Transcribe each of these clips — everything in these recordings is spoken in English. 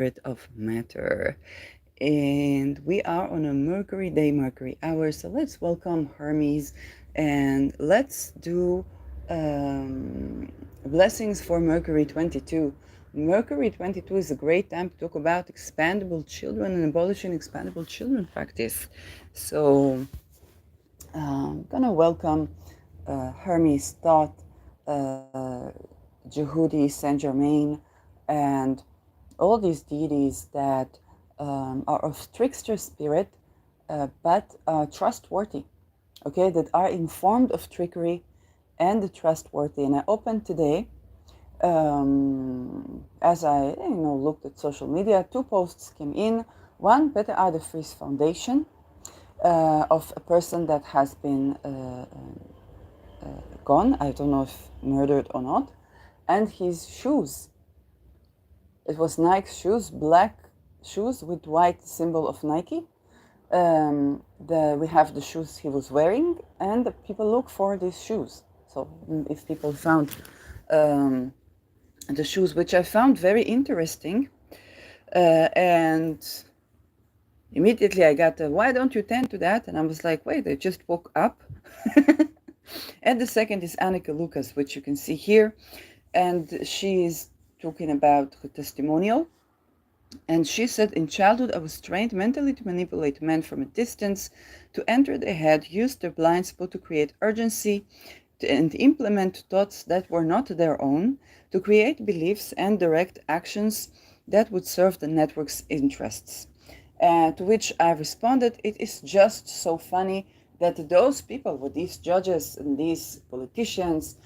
of matter. And we are on a Mercury day, Mercury hour. So let's welcome Hermes and let's do blessings for Mercury 22. Mercury 22 is a great time to talk about expandable children and abolishing expandable children practice. So I'm gonna welcome Hermes Thoth, uh, Jehudi, Saint Germain, and all these deities that are of trickster spirit, but trustworthy, okay, that are informed of trickery and trustworthy. And I opened today, as I looked at social media, two posts came in. One, Better Are the Freeze Foundation, of a person that has been gone. I don't know if murdered or not. And his shoes. It was Nike shoes, black shoes with white symbol of Nike. We have the shoes he was wearing, and the people look for these shoes. So if people found the shoes, which I found very interesting, and immediately I got why don't you tend to that? And I was like, wait, I just woke up. And the second is Annika Lucas, which you can see here. And she is talking about her testimonial. And she said, in childhood, I was trained mentally to manipulate men from a distance, to enter their head, use their blind spot to create urgency, and implement thoughts that were not their own, to create beliefs and direct actions that would serve the network's interests. To which I responded, it is just so funny that those people, with these judges and these politicians,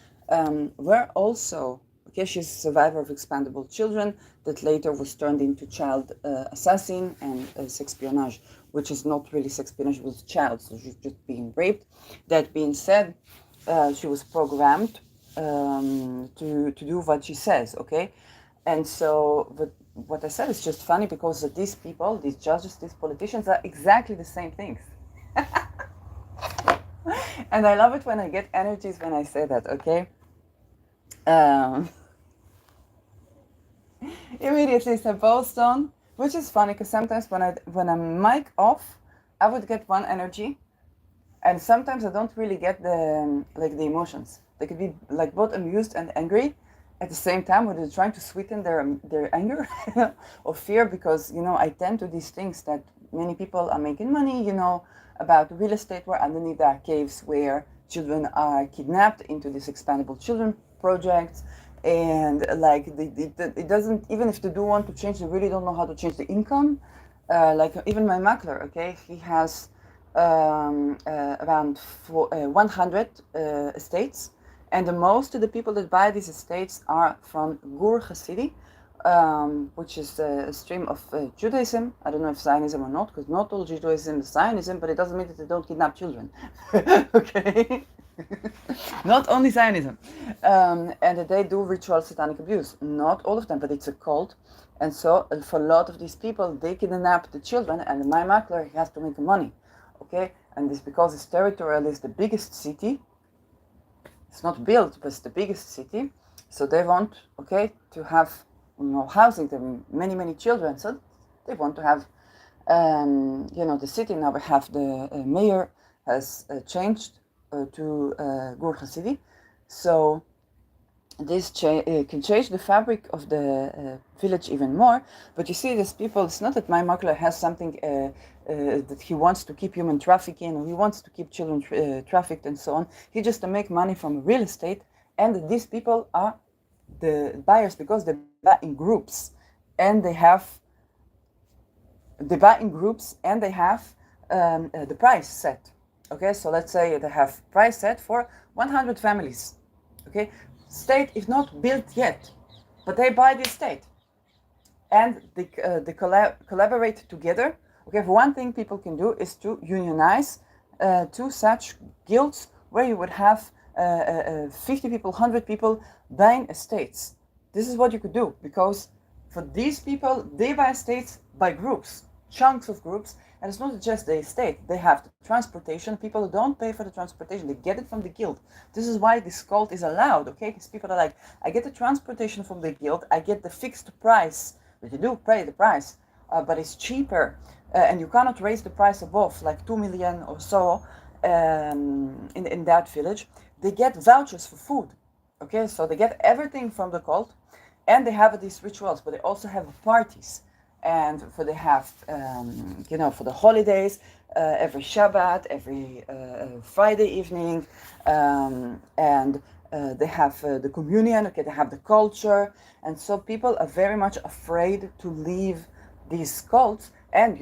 were also, okay, she's a survivor of expandable children that later was turned into child assassin and sexpionage, which is not really sexpionage, it was child, so she's just being raped. That being said, she was programmed to do what she says, okay? And so, but what I said is just funny because these people, these judges, these politicians are exactly the same things. And I love it when I get energies when I say that, okay? Immediately it's a post on, which is funny because sometimes when I'm mic off, I would get one energy, and sometimes I don't really get the emotions. They could be like both amused and angry at the same time, when they're trying to sweeten their anger or fear, because I tend to these things that many people are making money, about real estate, where underneath there are caves where children are kidnapped into these expandable children projects. And like it doesn't, even if they do want to change, they really don't know how to change the income. Like even my macler, okay, he has around 100 estates, and the most of the people that buy these estates are from Gur Hasidim, which is a stream of Judaism. I don't know if Zionism or not, because not all Judaism is Zionism, but it doesn't mean that they don't kidnap children. Okay? Not only Zionism. And that they do ritual satanic abuse. Not all of them, but it's a cult. And so for a lot of these people, they kidnap the children, and my macler, he has to make money. Okay? And this because his territorial is the biggest city. It's not built, but it's the biggest city. So they want, okay, to have housing them, many children. So they want to have, the city. Now we have the mayor has changed to Gur Hasidim. So this can change the fabric of the village even more. But you see, these people, it's not that my makler has something that he wants to keep human trafficking, or he wants to keep children trafficked and so on. He just to make money from real estate. And these people are the buyers because they buy in groups, and they buy in groups, and they have the price set. Okay, so let's say they have price set for 100 families. Okay, state is not built yet, but they buy the estate, and they collaborate together. Okay, for one thing people can do is to unionize two such guilds where you would have 50 people, 100 people buying estates. This is what you could do, because for these people, they buy estates by groups, chunks of groups, and it's not just the estate. They have the transportation. People don't pay for the transportation. They get it from the guild. This is why this cult is allowed, okay? Because people are like, I get the transportation from the guild. I get the fixed price you do pay the price, but it's cheaper, and you cannot raise the price above like 2 million or so in that village. They get vouchers for food. Okay, so they get everything from the cult, and they have these rituals, but they also have parties, and for they have for the holidays, every Shabbat, every Friday evening, and they have the communion. Okay, they have the culture, and so people are very much afraid to leave these cults. And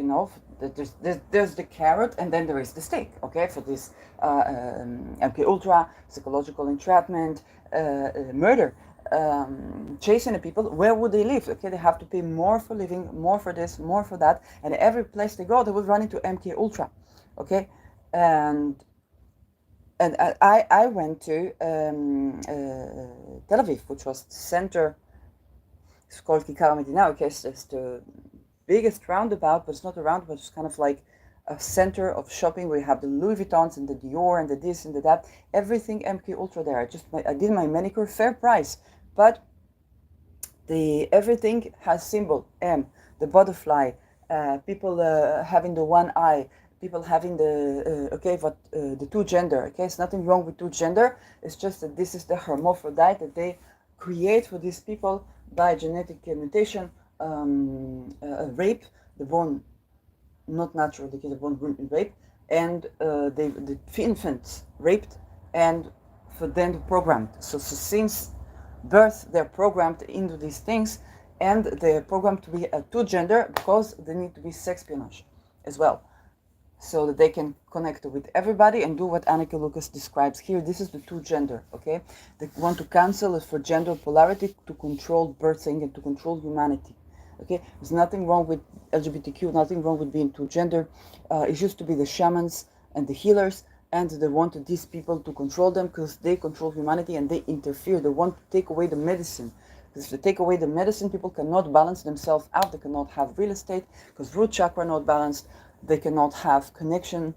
there's the carrot, and then there is the stick. Okay, for this MK Ultra, psychological entrapment, murder, chasing the people. Where would they live? Okay, they have to pay more for living, more for this, more for that, and every place they go, they would run into MK Ultra. Okay, and I went to Tel Aviv, which was the center. It's called Kikar Medina. Okay, so it's the biggest roundabout, but it's not a roundabout. It's kind of like a center of shopping where you have the Louis Vuittons and the Dior and the this and the that. Everything MK Ultra there. I did my manicure, fair price, but everything has symbol M, the butterfly, people having the one eye, people having the two gender. Okay, it's nothing wrong with two gender. It's just that this is the hermaphrodite that they create for these people by genetic mutation, rape, the born not natural, the kids are born rape, and the infants raped, and for them programmed. So since birth they're programmed into these things, and they're programmed to be a two gender because they need to be sex espionage as well, so that they can connect with everybody and do what Anneke Lucas describes here. This is the two gender. Okay, they want to cancel it for gender polarity, to control birthing and to control humanity. Okay, there's nothing wrong with LGBTQ, nothing wrong with being two gender. It used to be the shamans and the healers, and they wanted these people to control them because they control humanity and they interfere. They want to take away the medicine. Because if they take away the medicine, people cannot balance themselves out. They cannot have real estate because root chakra not balanced. They cannot have connection,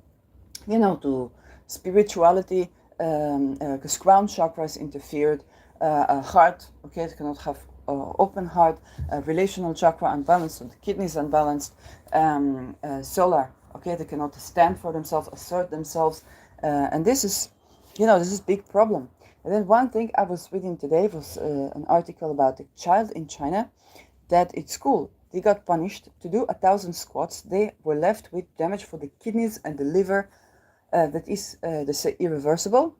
to spirituality, because crown chakra is interfered. Heart, okay, they cannot have open heart. Relational chakra unbalanced, so the kidneys unbalanced. Solar, okay, they cannot stand for themselves, assert themselves, and this is big problem. And then one thing I was reading today was an article about a child in China that at school they got punished to do 1,000 squats. They were left with damage for the kidneys and the liver that is, they say, irreversible.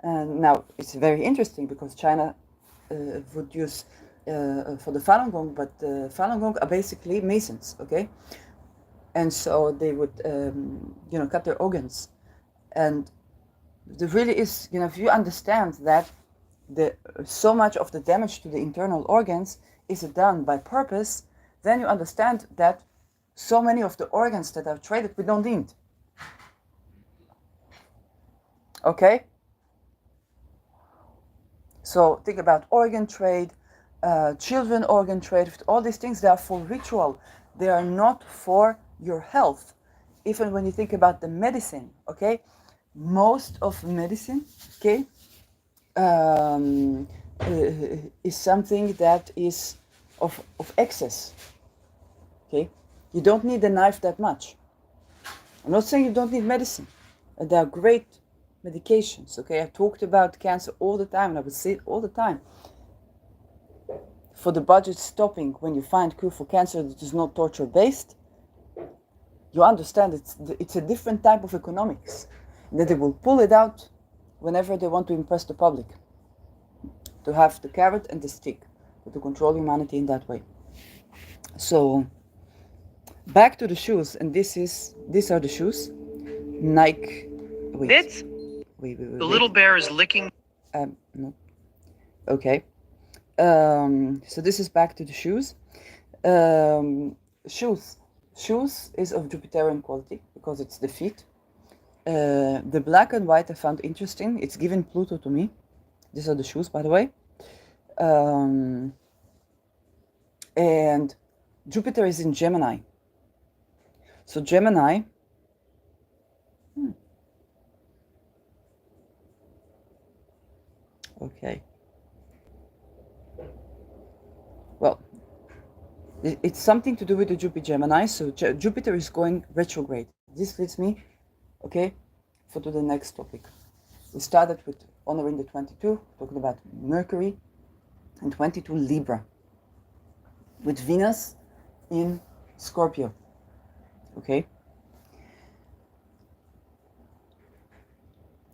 Now, it's very interesting because China would use for the Falun Gong, but the Falun Gong are basically Masons, okay? And so they would, cut their organs. And there really is, if you understand that so much of the damage to the internal organs is done by purpose, then you understand that so many of the organs that are traded we don't need. Okay? So think about organ trade, children organ trade, all these things, they are for ritual. They are not for your health. Even when you think about the medicine, okay? Most of medicine, okay, is something that is of excess. Okay, you don't need a knife that much. I'm not saying you don't need medicine. There are great medications. Okay, I talked about cancer all the time, and I would say it all the time. For the budget stopping when you find cure for cancer that is not torture based, you understand it's a different type of economics. That they will pull it out whenever they want to impress the public, to have the carrot and the stick, to control humanity in that way. So back to the shoes, and these are the shoes. Nike. Wait. Wait. The little bear is licking. No. Okay. So this is back to the shoes. Shoes is of Jupiterian quality because it's the feet. The black and white I found interesting. It's giving Pluto to me. These are the shoes, by the way. And Jupiter is in Gemini. So Gemini. Okay. Well, It's something to do with the Jupiter Gemini. So Jupiter is going retrograde. This leads me, okay, to the next topic. We started with honoring the 22, talking about Mercury, and 22 Libra, with Venus in Scorpio, okay?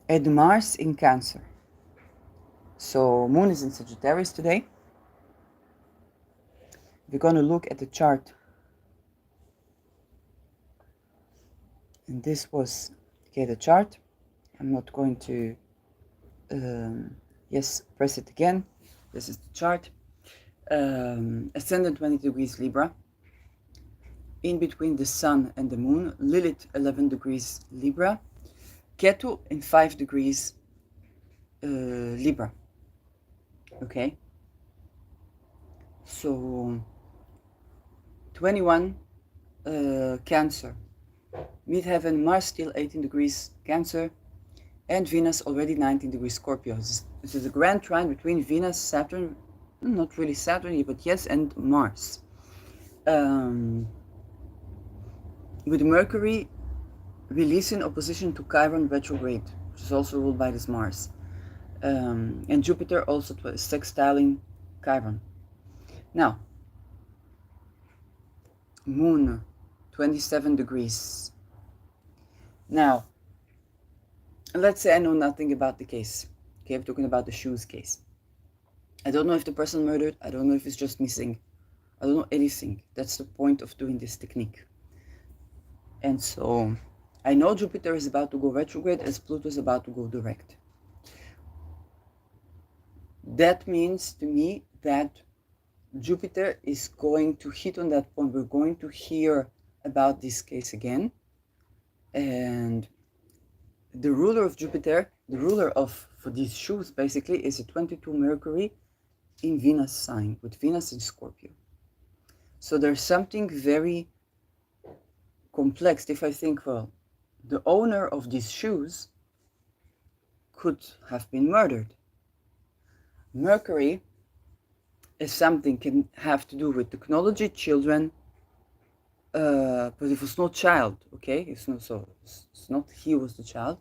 And Mars in Cancer. So Moon is in Sagittarius today. We're going to look at the chart. And this was, okay, the chart. I'm not going to, yes, press it again. This is the chart. Ascendant 20 degrees Libra. In between the Sun and the Moon, Lilith 11 degrees Libra. Ketu in 5 degrees Libra. Okay. So 21 Cancer. Midheaven, Mars still 18 degrees Cancer, and Venus already 19 degrees Scorpio. This is a grand trine between Venus, Saturn, not really Saturn, but yes, and Mars. With Mercury releasing opposition to Chiron retrograde, which is also ruled by this Mars. And Jupiter also sextiling Chiron. Now, Moon, 27 degrees. Now, let's say I know nothing about the case. Okay, I'm talking about the shoes case. I don't know if the person murdered. I don't know if it's just missing. I don't know anything. That's the point of doing this technique. And so, I know Jupiter is about to go retrograde as Pluto is about to go direct. That means to me that Jupiter is going to hit on that point. We're going to hear about this case again. And the ruler of Jupiter, the ruler for these shoes basically, is a 22 Mercury in Venus sign, with Venus in Scorpio. So there's something very complex. If I think, well, the owner of these shoes could have been murdered. Mercury is something can have to do with technology, children, but it was not child, okay? It's not he was the child.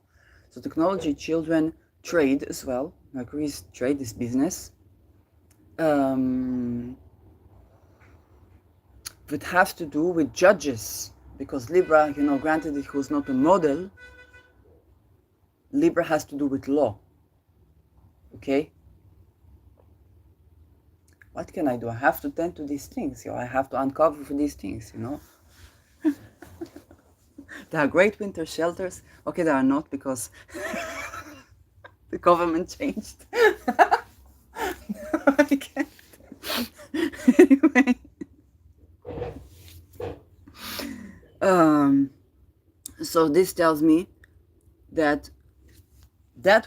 So technology, children, trade as well. Mercury's trade is business. It has to do with judges, because Libra, granted it was not a model, Libra has to do with law, okay? What can I do? I have to tend to these things, I have to uncover for these things, There are great winter shelters. Okay, there are not, because the government changed. I can't. Anyway. So this tells me that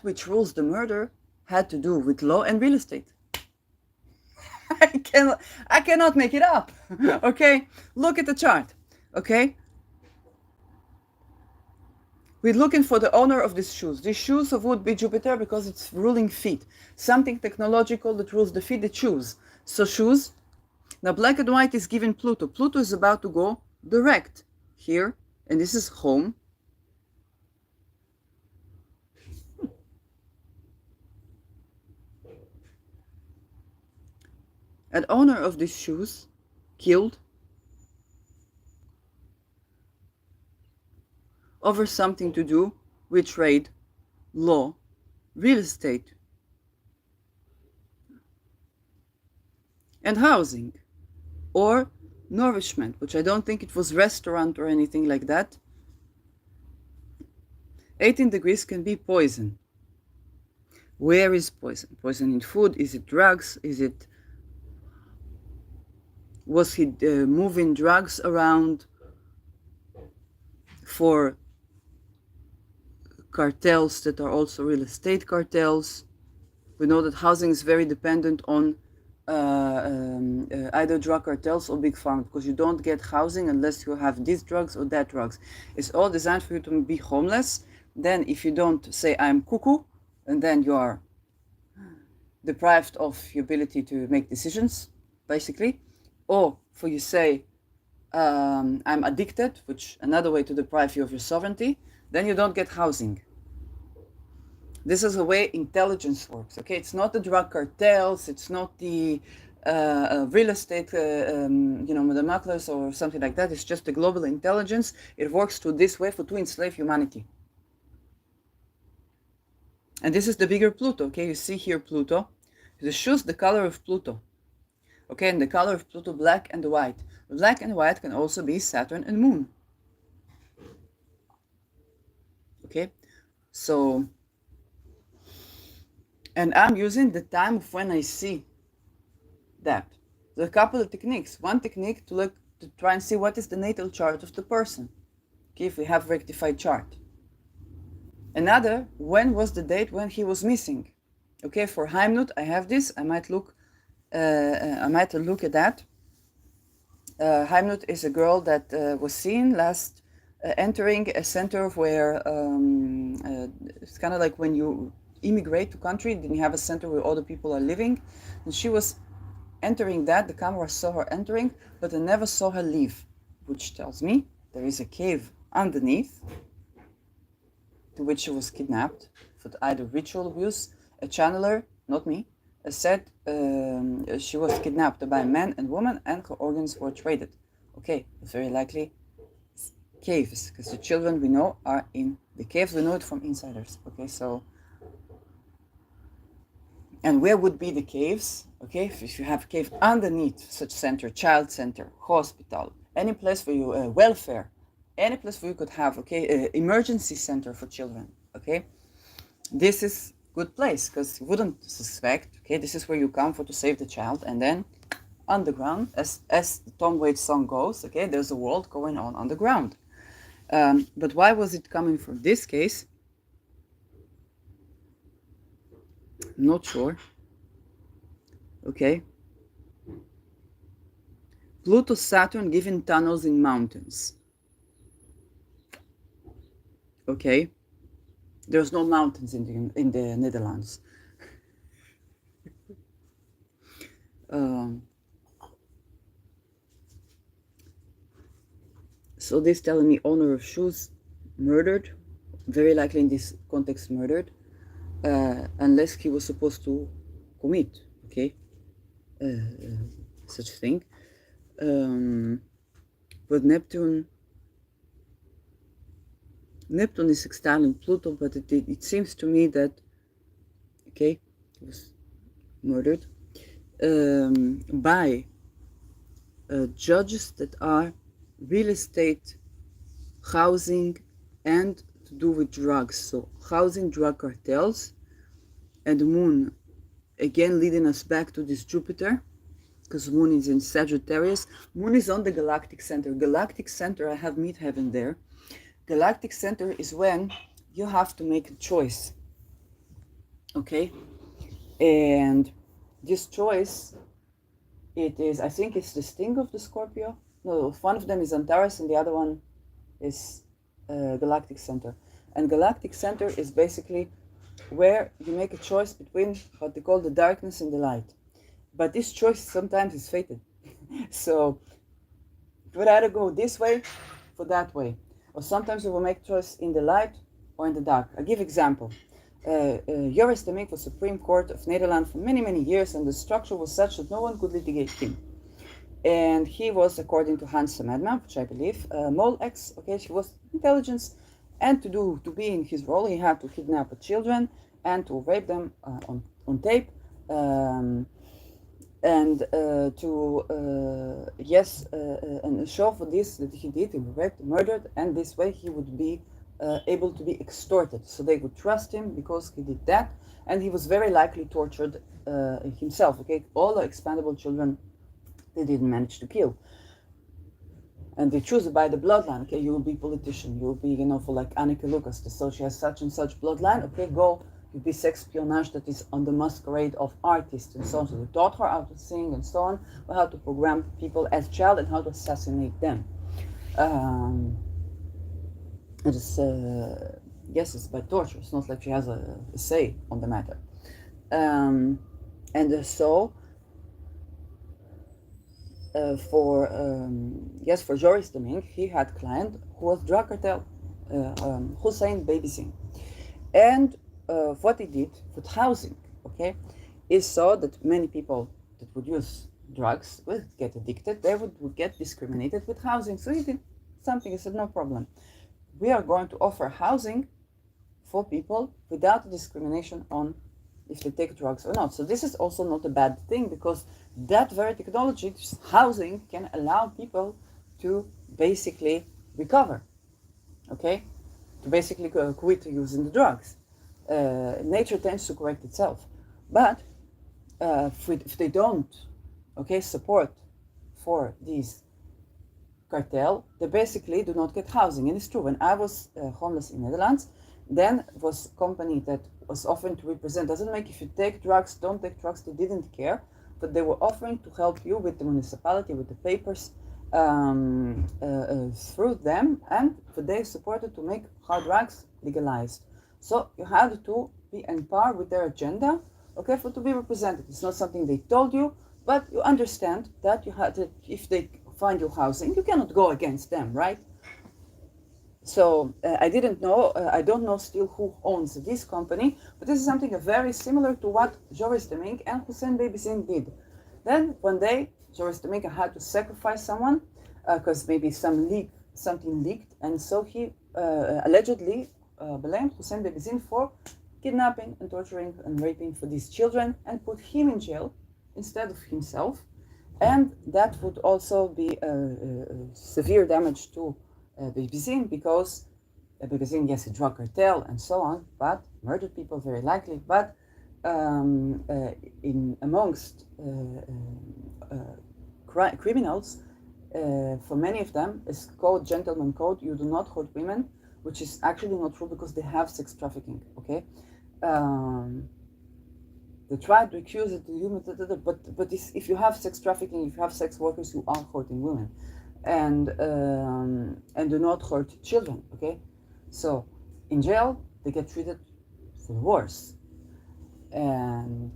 which rules the murder had to do with law and real estate. I cannot make it up. Okay, look at the chart. Okay, we're looking for the owner of these shoes. These shoes would be Jupiter because it's ruling feet. Something technological that rules the feet, the shoes. So shoes. Now black and white is given Pluto. Pluto is about to go direct here, and this is home. An owner of these shoes killed over something to do with trade, law, real estate, and housing, or nourishment, which I don't think it was restaurant or anything like that. 18 degrees can be poison. Where is poison? Poison in food? Is it drugs? Was he moving drugs around for cartels that are also real estate cartels? We know that housing is very dependent on either drug cartels or big pharma, because you don't get housing unless you have these drugs or that drugs. It's all designed for you to be homeless. Then if you don't say I'm cuckoo, and then you are deprived of your ability to make decisions, basically. Or for you say, I'm addicted, which another way to deprive you of your sovereignty, then you don't get housing. This is the way intelligence works, okay? It's not the drug cartels, it's not the real estate, the macklers or something like that. It's just the global intelligence. It works to this way to enslave humanity. And this is the bigger Pluto, okay? You see here Pluto. The shoes, the color of Pluto. Okay, and the color of Pluto, black and white. Black and white can also be Saturn and Moon. Okay, so, and I'm using the time of when I see that. There are a couple of techniques. One technique to try and see what is the natal chart of the person. Okay, if we have rectified chart. Another, when was the date when he was missing? Okay, for Heimnut, I have this. I might look at that. Heimnut is a girl that was seen last entering a center where it's kind of like when you immigrate to country, then you have a center where all the people are living. And she was entering that. The camera saw her entering, but I never saw her leave, which tells me there is a cave underneath to which she was kidnapped for either ritual abuse. A channeler, not me, said she was kidnapped by a man and woman and her organs were traded. Okay, very likely caves, because the children we know are in the caves. We know it from insiders. Okay, so, and where would be the caves? Okay, if you have a cave underneath such center, child center, hospital, any place for you, welfare, any place where you could have, okay, emergency center for children, okay, this is good place, because you wouldn't suspect, okay, this is where you come for to save the child, and then underground, as the Tom Waits song goes, okay, there's a world going on underground. But why was it coming from this case? Not sure. Okay. Pluto, Saturn giving tunnels in mountains. Okay. There's no mountains in the Netherlands. So this telling me owner of shoes murdered, very likely in this context murdered, unless he was supposed to commit, okay, such thing. But Neptune is sextiling Pluto, but it seems to me that, okay, he was murdered by judges that are real estate, housing, and to do with drugs. So housing, drug cartels, and the Moon, again leading us back to this Jupiter, because Moon is in Sagittarius. Moon is on the galactic center. Galactic center, I have midheaven there. Galactic center is when you have to make a choice, okay? And this choice, it is, I think it's the sting of the Scorpio. No, one of them is Antares and the other one is Galactic Center. And Galactic Center is basically where you make a choice between what they call the darkness and the light. But this choice sometimes is fated. So you would either go this way or that way. Or sometimes you will make a choice in the light or in the dark. I'll give example. Joris de Mink was Supreme Court of Netherlands for many, many years, and the structure was such that no one could litigate him. And he was, according to Hans the Madman, which I believe, Mole X, okay, she was intelligence, and to be in his role, he had to kidnap children and to rape them on tape, and show for this that he did, he raped, murdered, and this way he would be able to be extorted, so they would trust him because he did that, and he was very likely tortured himself, okay, all the expandable children they didn't manage to kill. And they choose by the bloodline, okay, you will be politician, you will be, for like Anneke Lucas, so she has such and such bloodline, okay, go, you be sex espionage that is on the masquerade of artists and so on. So they taught her how to sing and so on, or how to program people as a child and how to assassinate them. Yes, it's by torture, it's not like she has a say on the matter. for Joris Domingue, he had client who was drug cartel, Hussein Babysing. And what he did with housing, okay, is so that many people that would use drugs would get addicted, they would get discriminated with housing. So he did something, he said, no problem. We are going to offer housing for people without discrimination on if they take drugs or not. So this is also not a bad thing, because that very technology, housing, can allow people to basically recover, okay, to basically quit using the drugs. Nature tends to correct itself, but if they don't, okay, support for these cartel, they basically do not get housing. And it's true, when I was homeless in Netherlands, then was a company that was offering to represent, doesn't make if you take drugs, don't take drugs, they didn't care, but they were offering to help you with the municipality, with the papers, through them, and they supported to make hard drugs legalized. So you had to be on par with their agenda, okay, for to be represented. It's not something they told you, but you understand that you had to, if they find you housing, you cannot go against them, right? So I don't know still who owns this company, but this is something very similar to what Joris Domingue and Hussein Babysing did. Then one day, Joris Domingue had to sacrifice someone because maybe something leaked, and so he allegedly blamed Hussein Babysing for kidnapping and torturing and raping for these children and put him in jail instead of himself. And that would also be severe damage to Babysing, because Babysing, yes, a drug cartel and so on, but murdered people very likely. But in amongst criminals, for many of them, is called gentleman code. You do not hurt women, which is actually not true, because they have sex trafficking. Okay. They try to accuse it, but if you have sex trafficking, if you have sex workers, you are hurting women, and do not hurt children. Okay, so in jail they get treated for worse, and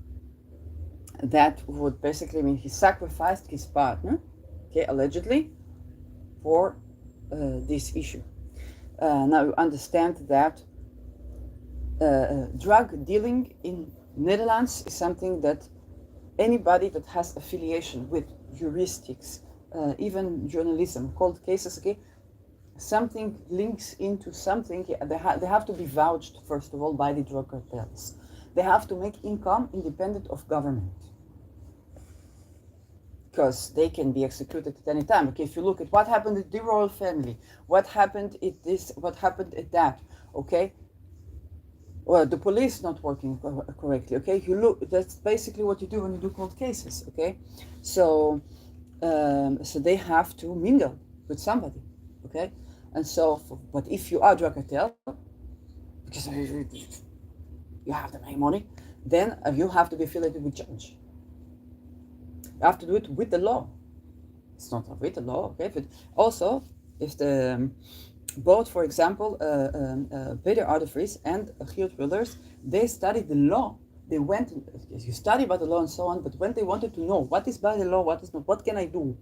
that would basically mean he sacrificed his partner, okay, allegedly, for this issue. Now you understand that drug dealing in Netherlands is something that anybody that has affiliation with heuristics, even journalism, cold cases, okay, something links into something, they have to be vouched, first of all, by the drug cartels. They have to make income independent of government, because they can be executed at any time. Okay, if you look at what happened at the royal family, what happened at this, what happened at that, okay, well, the police not working correctly, okay, you look, that's basically what you do when you do cold cases, okay, so so they have to mingle with somebody, okay, and so, but if you are drug cartel, because you have to make money, then you have to be affiliated with judge. You have to do it with the law. It's not with the law, okay, but also if the both, for example, Peter R. de Vries and Geert Wilders, they studied the law. They went, you study about the law and so on, but when they wanted to know what is by the law, what is not, what can I do,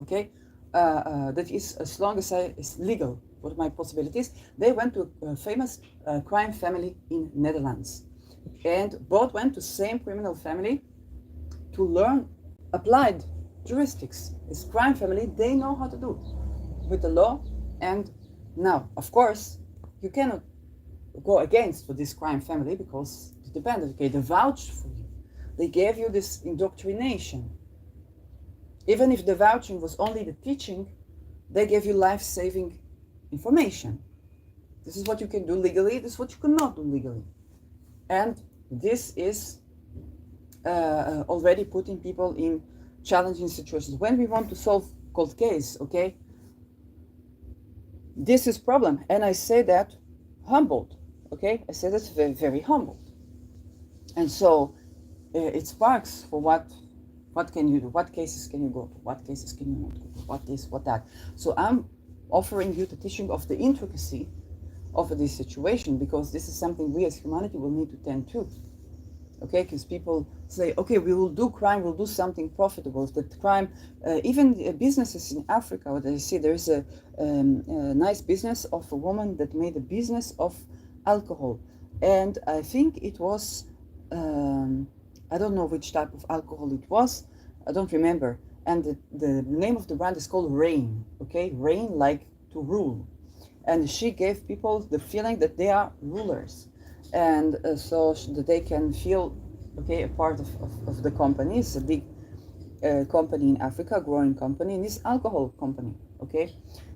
okay, that is, as long as it's legal, what are my possibilities, they went to a famous crime family in Netherlands. And both went to same criminal family to learn applied juristics. This crime family, they know how to do it with the law. And now, of course, you cannot go against for this crime family, because it depended, okay, they vouched for you. They gave you this indoctrination. Even if the vouching was only the teaching, they gave you life-saving information. This is what you can do legally, this is what you cannot do legally. And this is already putting people in challenging situations. When we want to solve cold case, okay, this is problem, and I say that humbled, okay, I say that's very, very humbled. And so it sparks for what can you do, what cases can you go to, what cases can you not go to, what this, what that. So I'm offering you the teaching of the intricacy of this situation, because this is something we as humanity will need to tend to. Okay, because people say, okay, we will do crime, we'll do something profitable. That crime, even businesses in Africa, what I see, there's a nice business of a woman that made a business of alcohol. And I think it was, I don't know which type of alcohol it was, I don't remember. And the name of the brand is called Rain, okay? Rain, like to rule. And she gave people the feeling that they are rulers, and so that they can feel, okay, a part of the company. It's a big company in Africa, growing company, and it's alcohol company, okay?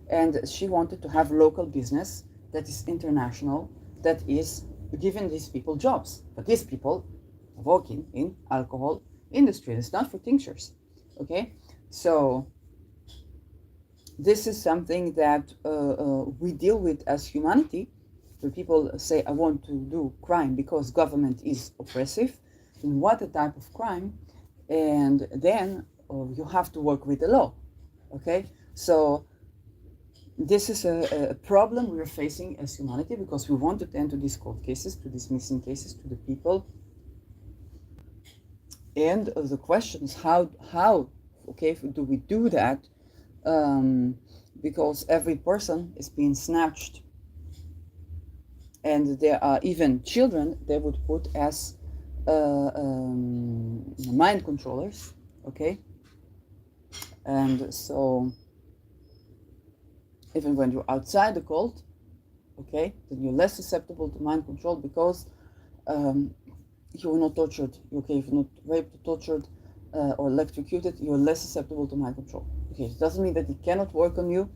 And she wanted to have local business that is international, that is giving these people jobs. But these people are working in alcohol industry. It's not for tinctures, okay? So this is something that we deal with as humanity. When people say, I want to do crime because government is oppressive, then what a type of crime? And then you have to work with the law, okay? So this is a problem we're facing as humanity, because we want to tend to these court cases, to these missing cases, to the people. And the question is how okay, do we do that? Because every person is being snatched, and there are even children they would put as mind controllers, okay? And so even when you're outside the cult, okay, then you're less susceptible to mind control, because you were not tortured, okay, if you're not raped, tortured, or electrocuted, you're less susceptible to mind control. Okay, it doesn't mean that it cannot work on you,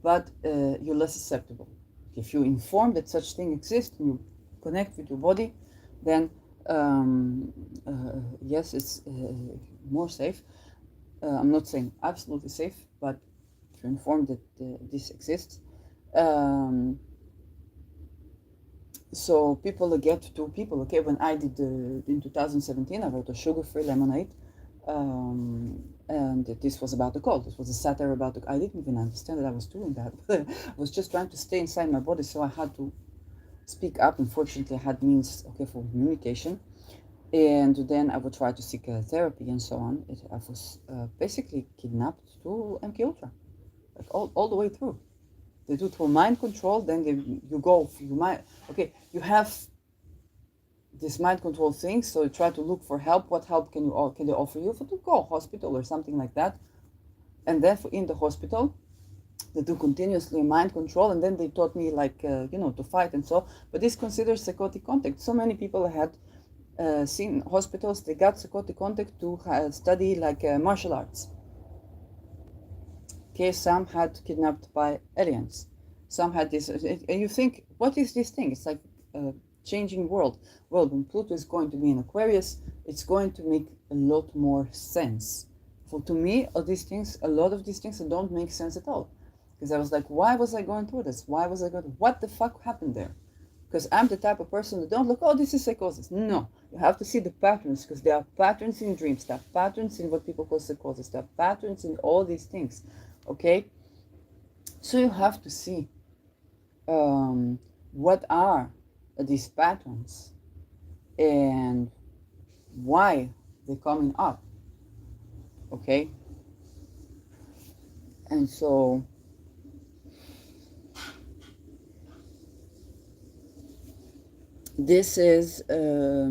but you're less susceptible. If you inform that such thing exists and you connect with your body, then yes, it's more safe. I'm not saying absolutely safe, but if you're informed that this exists, so people get to people. Okay, when I did in 2017, I wrote a sugar-free lemonade. And this was about the cult. This was a satire about the. I didn't even understand that I was doing that. I was just trying to stay inside my body, so I had to speak up. Unfortunately, I had means, okay, for communication, and then I would try to seek therapy and so on. I was basically kidnapped to MK Ultra, like all the way through. They do through mind control. Then you go. You might, okay. You have this mind control thing, so you try to look for help. What help can they offer you? For to go hospital or something like that, and then in the hospital they do continuously mind control, and then they taught me like to fight and so. But this considers psychotic contact. So many people had seen hospitals. They got psychotic contact to study like martial arts. Okay, some had kidnapped by aliens. Some had this, and you think, what is this thing? It's like changing world. Well, when Pluto is going to be in Aquarius, it's going to make a lot more sense. For to me, a lot of these things don't make sense at all. Because I was like, why was I going through this? What the fuck happened there? Because I'm the type of person that don't look, oh, this is psychosis. No, you have to see the patterns, because there are patterns in dreams, there are patterns in what people call psychosis, there are patterns in all these things, okay? So you have to see what are these patterns and why they're coming up, okay? And so this is a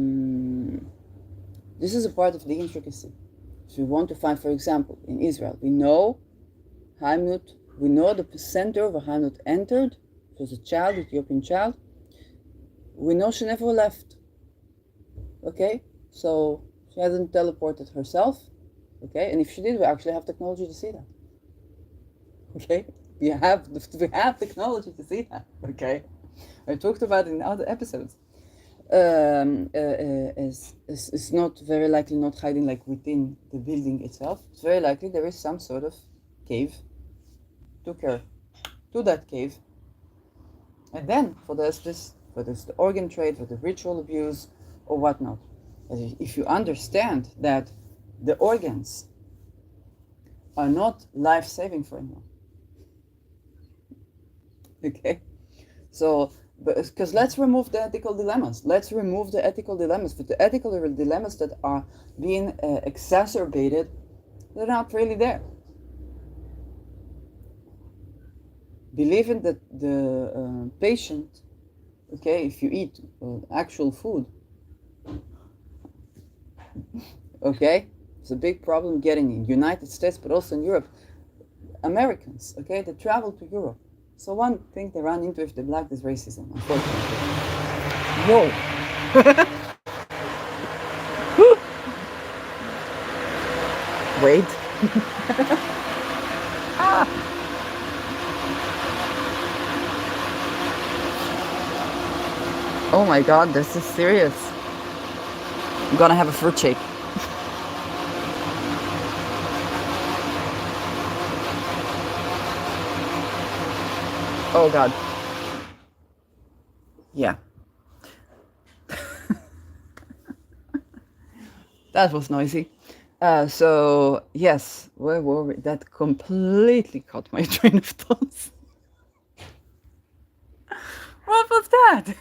part of the intricacy. So we want to find, for example, in Israel, we know Haimut, we know the center where Haimut entered. It was a child, Ethiopian child. We know she never left. Okay, so she hasn't teleported herself. Okay, and if she did, we actually have technology to see that. Okay, we have technology to see that. Okay, I talked about it in other episodes. It's not very likely not hiding like within the building itself. It's very likely there is some sort of cave. Took her to that cave, and then for this, whether it's the organ trade, for the ritual abuse, or whatnot. If you understand that the organs are not life-saving for anyone, okay? So Because let's remove the ethical dilemmas. Let's remove the ethical dilemmas. But the ethical dilemmas that are being exacerbated, they're not really there. Believing that the patient, okay, if you eat actual food, okay, it's a big problem getting in United States, but also in Europe. Americans, okay, they travel to Europe. So one thing they run into if they're black is racism, unfortunately. Whoa. Wait. Oh my god, this is serious. I'm gonna have a fruit shake. Oh god. Yeah. That was noisy. So, yes, where were we? That completely caught my train of thoughts. What was that?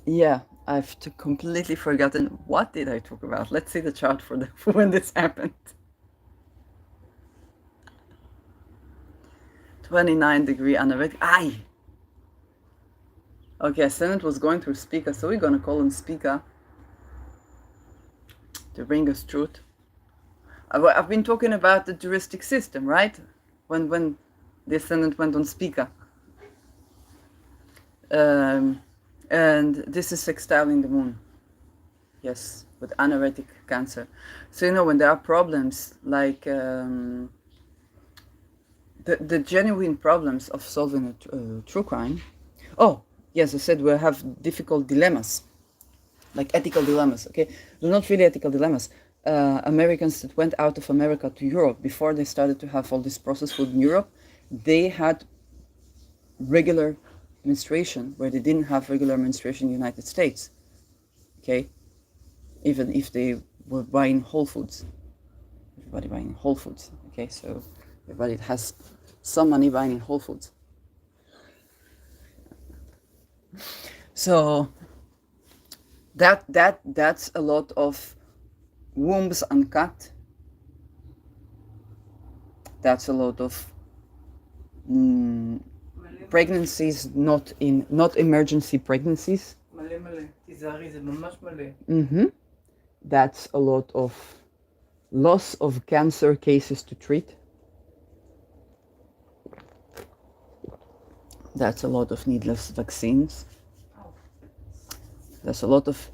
Yeah, I've completely forgotten. What did I talk about? Let's see the chart for when this happened. 29-degree anoretic. Aye! Okay, Ascendant was going through Spica, so we're gonna call him Spica to bring us truth. I've been talking about the juristic system, right? When the Ascendant went on Spica. And this is sextiling the moon. Yes, with anoretic Cancer. So, when there are problems like the genuine problems of solving a true crime. Oh, yes, I said we have difficult dilemmas, like ethical dilemmas, okay? They're not really ethical dilemmas. Americans that went out of America to Europe before they started to have all this processed food in Europe, they had regular menstruation where they didn't have regular menstruation in the United States, okay? Even if they were buying Whole Foods. Everybody buying Whole Foods, okay? So everybody has some money buying in Whole Foods. So that's a lot of wombs uncut. That's a lot of pregnancies, not emergency pregnancies. That's a lot of loss of cancer cases to treat. That's a lot of needless vaccines. There's a lot of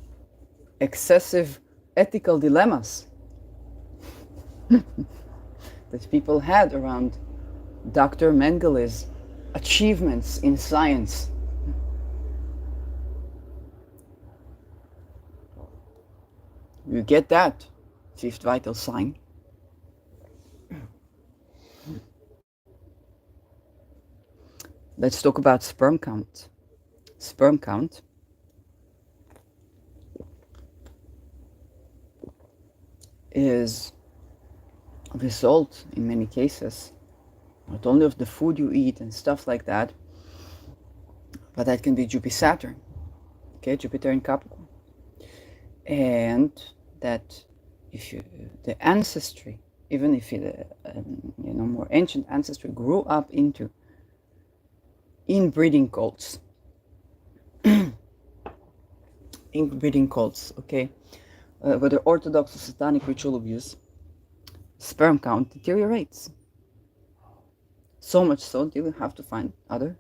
excessive ethical dilemmas that people had around Dr. Mengel's achievements in science. You get that, fifth vital sign. Let's talk about sperm count. Sperm count is a result, in many cases, not only of the food you eat and stuff like that, but that can be Jupiter-Saturn, okay, Jupiter in Capricorn, and that if the ancestry, even if more ancient ancestry grew up into inbreeding cults, okay, whether Orthodox or Satanic ritual abuse, sperm count deteriorates. So much so that you have to find other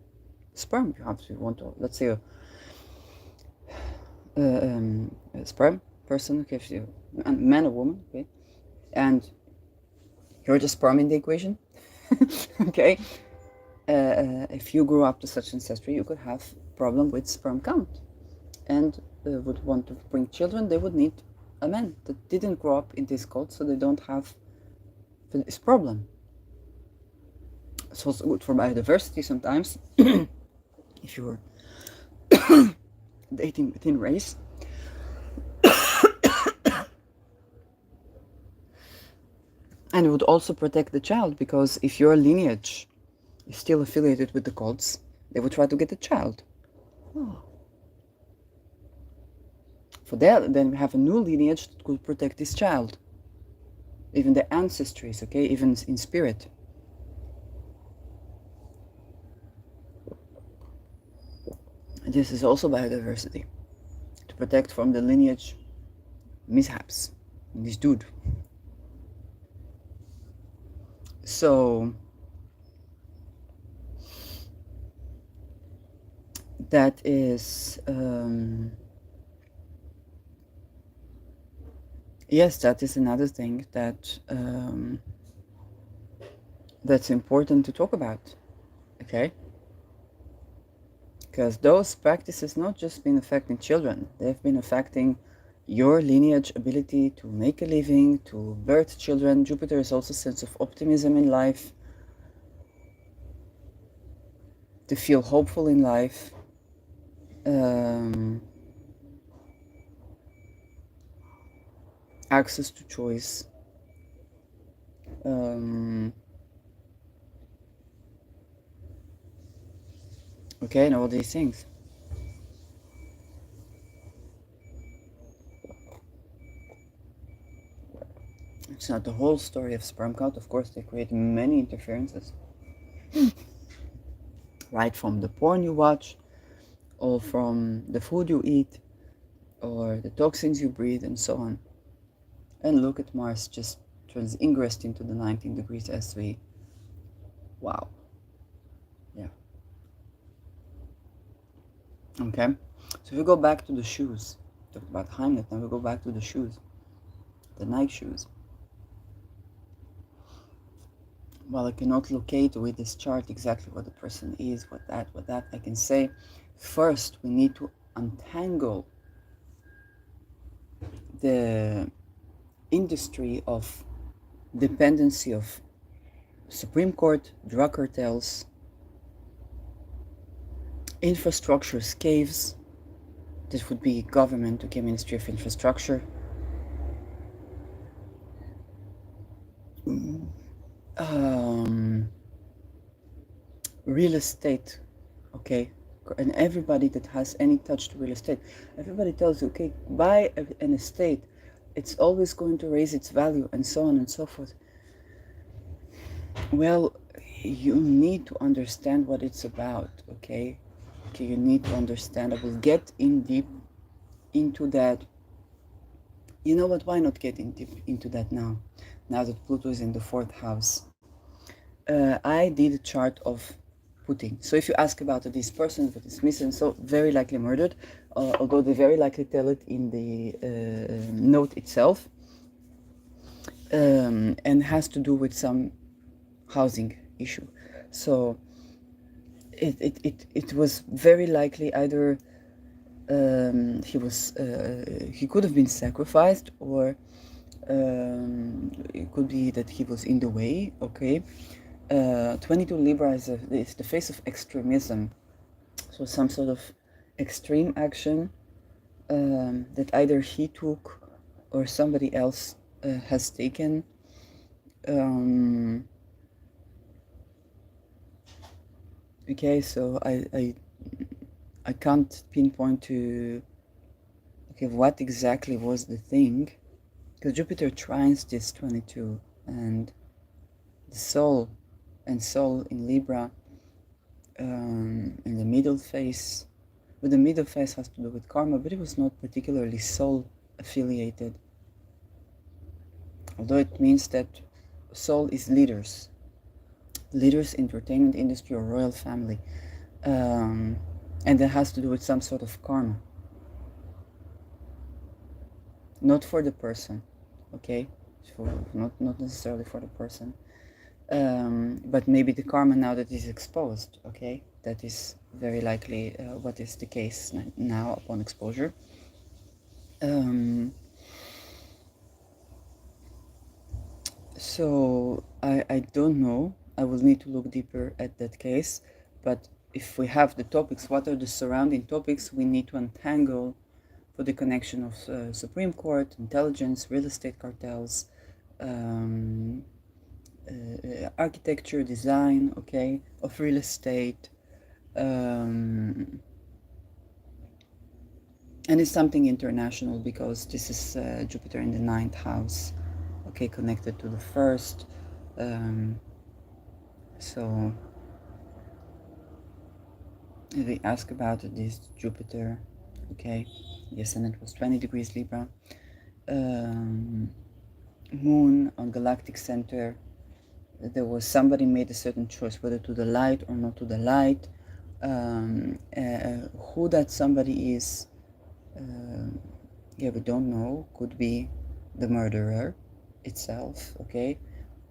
sperm. You have to want to, let's say, a sperm person, okay, if you a man or woman, okay, and you're the sperm in the equation, okay. If you grew up to such ancestry, you could have problem with sperm count, and would want to bring children. They would need a man that didn't grow up in this cult, so they don't have this problem. It's also good for biodiversity sometimes. If you were dating within race. And it would also protect the child, because if your lineage is still affiliated with the gods, they would try to get the child. Oh. For that, then we have a new lineage that could protect this child. Even the ancestries, okay, even in spirit. And this is also biodiversity, to protect from the lineage mishaps in this dude. So that is yes, that is another thing that that's important to talk about, okay? Because those practices not just been affecting children, they've been affecting your lineage ability to make a living, to birth children. Jupiter is also a sense of optimism in life, to feel hopeful in life. Access to choice. Okay, and all these things. It's not the whole story of sperm count. Of course, they create many interferences. Right from the porn you watch, or from the food you eat, or the toxins you breathe, and so on. And look at Mars just ingressed into the 19 degrees S3. Wow. Yeah. Okay. So if we go back to the shoes, talked about Heimlich, now we go back to the shoes, the Nike shoes. Well, I cannot locate with this chart exactly what the person is, what that. I can say first we need to untangle the industry of dependency of Supreme Court, drug cartels, infrastructures, caves. This would be government, okay, Ministry of Infrastructure. Real estate, okay, and everybody that has any touch to real estate, everybody tells you, okay, buy an estate, it's always going to raise its value, and so on and so forth. Well, you need to understand what it's about, okay? Okay, you need to understand. I will get in deep into that. You know what? Why not get in deep into that now? Now that Pluto is in the 4th house. I did a chart of Putin. So if you ask about this person that is missing, so very likely murdered, although they very likely tell it in the note itself, and has to do with some housing issue. So it was very likely either he could have been sacrificed, or it could be that he was in the way, okay? 22 Libra is the face of extremism, so some sort of extreme action that either he took or somebody else has taken. Okay, so I can't pinpoint to okay what exactly was the thing, because Jupiter trines this 22, and the soul in Libra in the middle phase. But the middle phase has to do with karma, but it was not particularly soul affiliated. Although it means that soul is leaders, entertainment industry or royal family, and that has to do with some sort of karma. Not for the person, okay? Not necessarily for the person. But maybe the karma now that is exposed, okay? That is very likely what is the case now upon exposure. So I don't know. I will need to look deeper at that case. But if we have the topics, what are the surrounding topics we need to untangle for the connection of Supreme Court, intelligence, real estate cartels, architecture, design, okay, of real estate. And it's something international because this is Jupiter in the 9th house, okay, connected to the first. So we ask about this Jupiter, okay, yes, and it was 20 degrees Libra. Moon on galactic center. There was somebody made a certain choice, whether to the light or not to the light. Who that somebody is, yeah, we don't know. Could be the murderer itself, okay.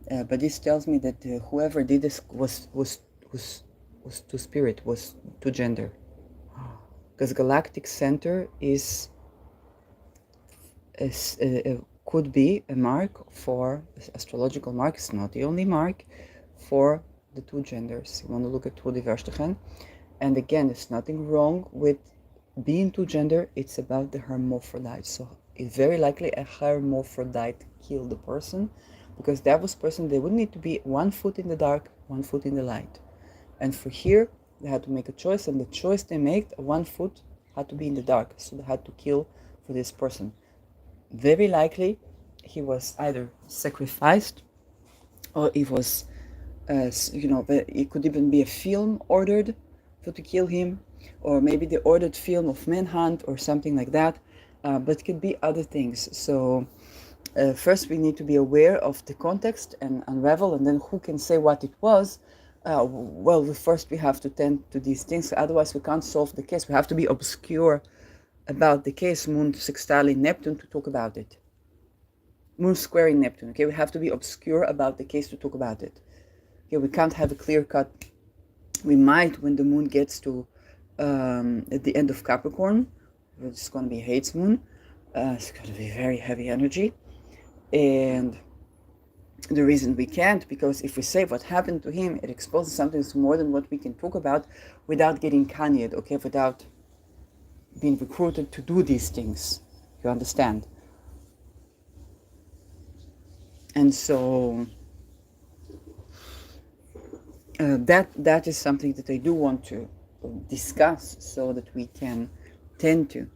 But this tells me that whoever did this was to spirit, was to gender, because galactic center is could be a mark for astrological mark. It's not the only mark for the two genders. You want to look at two diverstigen, and again, there's nothing wrong with being two gender. It's about the hermaphrodite. So it's very likely a hermaphrodite killed the person, because that was person, they would need to be 1 foot in the dark, 1 foot in the light. And for here, they had to make a choice, and the choice they made, 1 foot had to be in the dark. So they had to kill for this person. Very likely he was either sacrificed, or he was, it could even be a film ordered to kill him, or maybe the ordered film of manhunt or something like that, but it could be other things. So first we need to be aware of the context and unravel, and then who can say what it was. Well, first we have to tend to these things, otherwise we can't solve the case. We have to be obscure about the case, Moon sextile Neptune, to talk about it. Moon squaring Neptune, okay? We have to be obscure about the case to talk about it. Okay, we can't have a clear cut. We might, when the moon gets to at the end of Capricorn, it's going to be Hates moon. It's going to be very heavy energy. And the reason we can't, because if we say what happened to him, it exposes something that's more than what we can talk about without getting Kanye'd, okay? Without being recruited to do these things. You understand? And so that is something that I do want to discuss, so that we can tend to.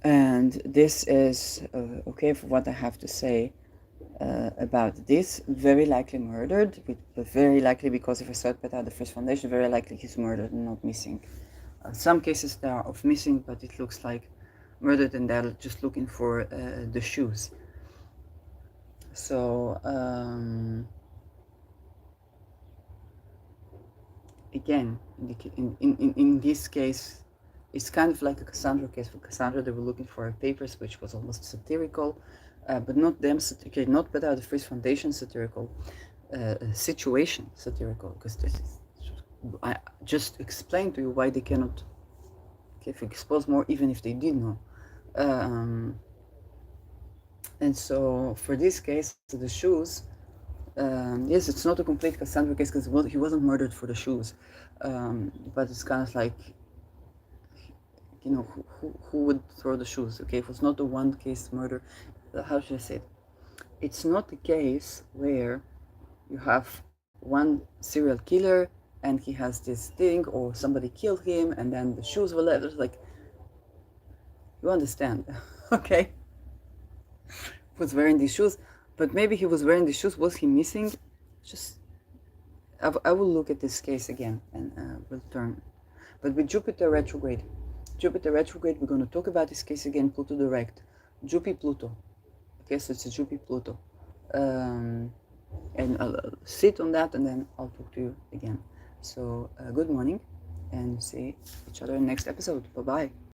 And this is okay for what I have to say about this. Very likely murdered, very likely, because if I start without the first foundation, very likely he's murdered and not missing. Some cases there are of missing, but it looks like murdered, and they're just looking for the shoes. So again, in this case, it's kind of like a Cassandra case. For Cassandra, they were looking for papers, which was almost satirical, but not them. Okay, not without the first foundation satirical, situation satirical, because I just explained to you why they cannot, okay, expose more, even if they did know. And so for this case, the shoes, yes, it's not a complete Cassandra case, because he wasn't murdered for the shoes, but it's kind of like, you know, who would throw the shoes? Okay, if it's not a one case murder, how should I say it? It's not a case where you have one serial killer and he has this thing, or somebody killed him and then the shoes were left. It's like, you understand, okay? He was wearing these shoes, but maybe he was wearing these shoes. Was he missing? Just, I will look at this case again and we'll turn. But with Jupiter retrograde, we're going to talk about this case again. Pluto direkt, Pluto. Okay, so it's a Pluto. And I'll sit on that, and then I'll talk to you again. So good morning, and see each other in the next episode. Bye bye.